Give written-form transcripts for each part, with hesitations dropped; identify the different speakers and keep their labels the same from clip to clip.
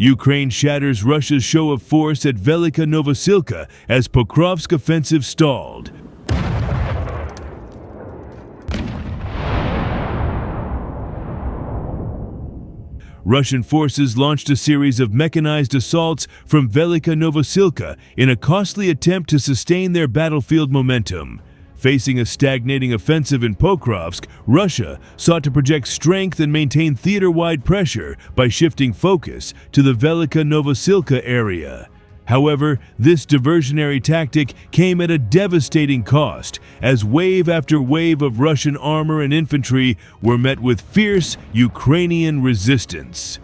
Speaker 1: Ukraine shatters Russia's show of force at Velika Novosilka as Pokrovsk offensive stalled. Russian forces launched a series of mechanized assaults from Velika Novosilka in a costly attempt to sustain their battlefield momentum. Facing a stagnating offensive in Pokrovsk, Russia sought to project strength and maintain theater-wide pressure by shifting focus to the Velika Novosilka area. However, this diversionary tactic came at a devastating cost, as wave after wave of Russian armor and infantry were met with fierce Ukrainian resistance.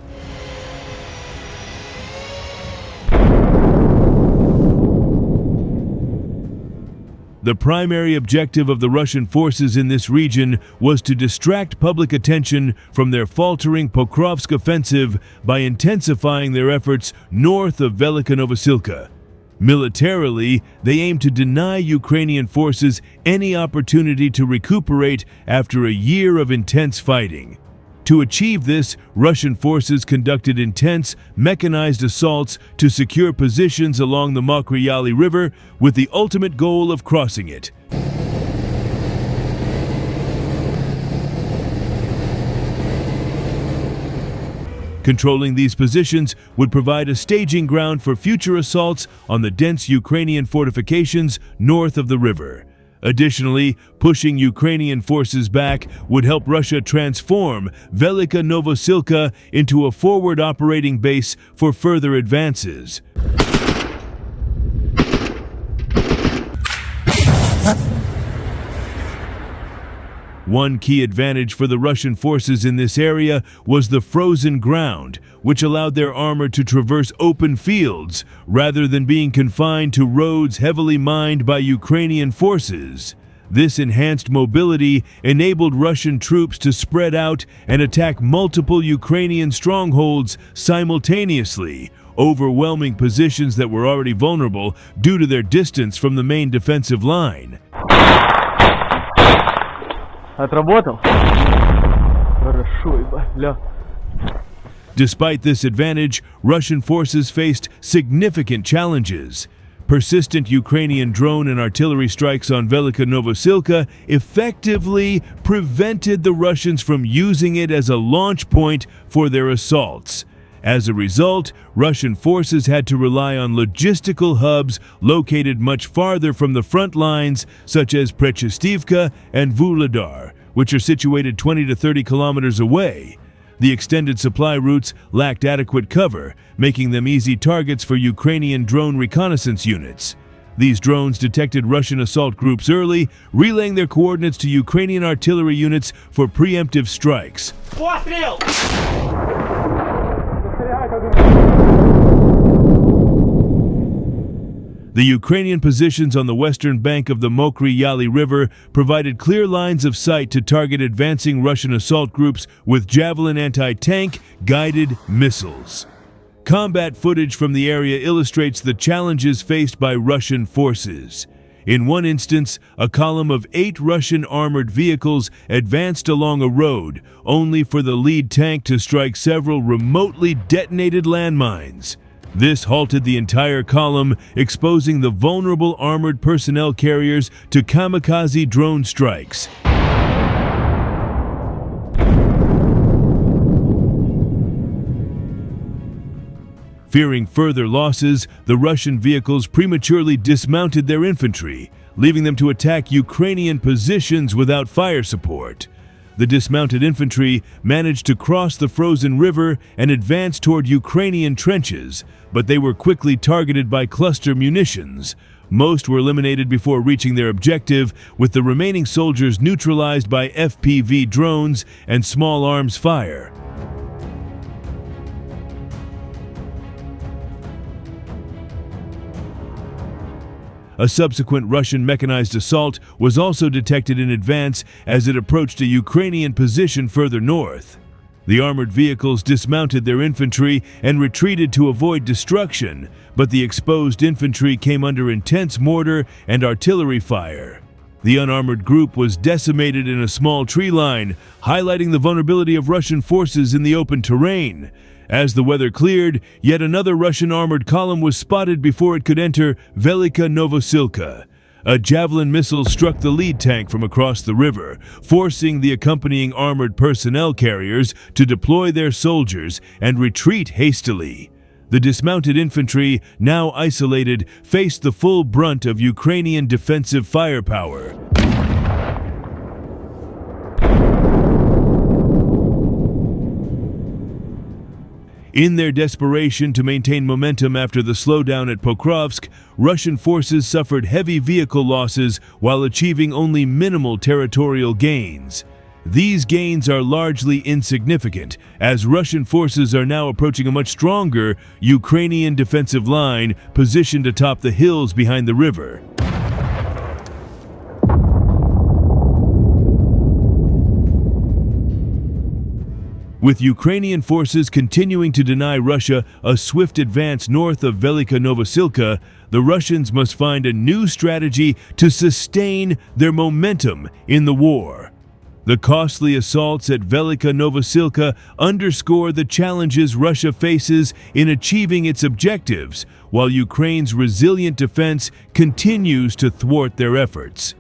Speaker 1: The primary objective of the Russian forces in this region was to distract public attention from their faltering Pokrovsk offensive by intensifying their efforts north of Velika Novosilka. Militarily, they aimed to deny Ukrainian forces any opportunity to recuperate after a year of intense fighting. To achieve this, Russian forces conducted intense, mechanized assaults to secure positions along the Mokry Yali River with the ultimate goal of crossing it. Controlling these positions would provide a staging ground for future assaults on the dense Ukrainian fortifications north of the river. Additionally, pushing Ukrainian forces back would help Russia transform Velika Novosilka into a forward operating base for further advances. One key advantage for the Russian forces in this area was the frozen ground, which allowed their armor to traverse open fields rather than being confined to roads heavily mined by Ukrainian forces. This enhanced mobility enabled Russian troops to spread out and attack multiple Ukrainian strongholds simultaneously, overwhelming positions that were already vulnerable due to their distance from the main defensive line.
Speaker 2: Отработал? Хорошо, бля.
Speaker 1: Despite this advantage, Russian forces faced significant challenges. Persistent Ukrainian drone and artillery strikes on Velika Novosilka effectively prevented the Russians from using it as a launch point for their assaults. As a result, Russian forces had to rely on logistical hubs located much farther from the front lines, such as Prechestivka and Vuhledar, which are situated 20 to 30 kilometers away. The extended supply routes lacked adequate cover, making them easy targets for Ukrainian drone reconnaissance units. These drones detected Russian assault groups early, relaying their coordinates to Ukrainian artillery units for preemptive strikes.
Speaker 2: Пострел!
Speaker 1: The Ukrainian positions on the western bank of the Mokry Yali River provided clear lines of sight to target advancing Russian assault groups with Javelin anti-tank guided missiles. Combat footage from the area illustrates the challenges faced by Russian forces. In one instance, a column of 8 Russian armored vehicles advanced along a road, only for the lead tank to strike several remotely detonated landmines. This halted the entire column, exposing the vulnerable armored personnel carriers to kamikaze drone strikes. Fearing further losses, the Russian vehicles prematurely dismounted their infantry, leaving them to attack Ukrainian positions without fire support. The dismounted infantry managed to cross the frozen river and advance toward Ukrainian trenches, but they were quickly targeted by cluster munitions. Most were eliminated before reaching their objective, with the remaining soldiers neutralized by FPV drones and small arms fire. A subsequent Russian mechanized assault was also detected in advance as it approached a Ukrainian position further north. The armored vehicles dismounted their infantry and retreated to avoid destruction, but the exposed infantry came under intense mortar and artillery fire. The unarmored group was decimated in a small tree line, highlighting the vulnerability of Russian forces in the open terrain. As the weather cleared, yet another Russian armored column was spotted before it could enter Velika Novosilka. A Javelin missile struck the lead tank from across the river, forcing the accompanying armored personnel carriers to deploy their soldiers and retreat hastily. The dismounted infantry, now isolated, faced the full brunt of Ukrainian defensive firepower. In their desperation to maintain momentum after the slowdown at Pokrovsk, Russian forces suffered heavy vehicle losses while achieving only minimal territorial gains. These gains are largely insignificant, as Russian forces are now approaching a much stronger Ukrainian defensive line positioned atop the hills behind the river. With Ukrainian forces continuing to deny Russia a swift advance north of Velika Novosilka, the Russians must find a new strategy to sustain their momentum in the war. The costly assaults at Velika Novosilka underscore the challenges Russia faces in achieving its objectives, while Ukraine's resilient defense continues to thwart their efforts.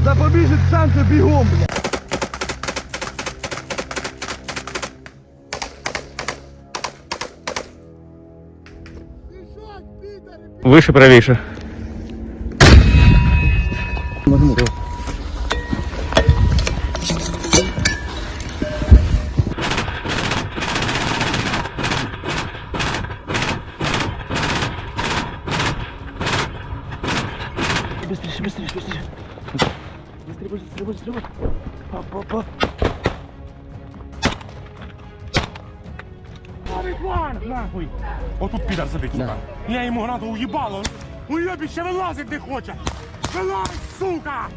Speaker 2: Запобіжить центр бігом, бля. Вище, правіше. Быстрее, быстрее, быстрее. Быстрее, быстрее, быстрее. Па.
Speaker 3: Нахуй! Отут підар сидить, сука. Я йому гранату уїбало. Уйобі ще вилазить не хоче. Вилазь, сука!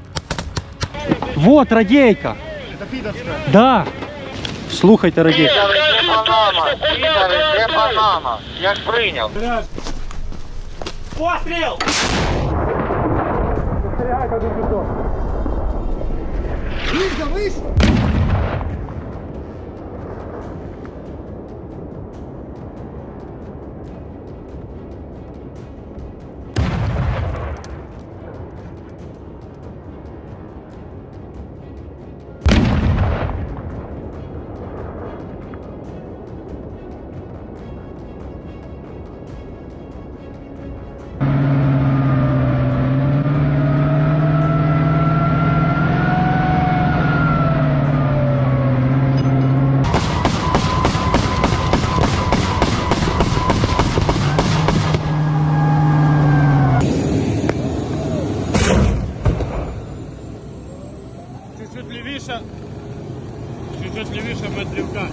Speaker 2: Вот радійка.
Speaker 3: Це підарська.
Speaker 2: Да. Слухайте, радійка.
Speaker 4: Підари, де Панама? Як прийняв?
Speaker 2: Постріл!
Speaker 3: Застерігайте один від того. Ліза, вийшов! Чуть-чуть лівіше метрівка.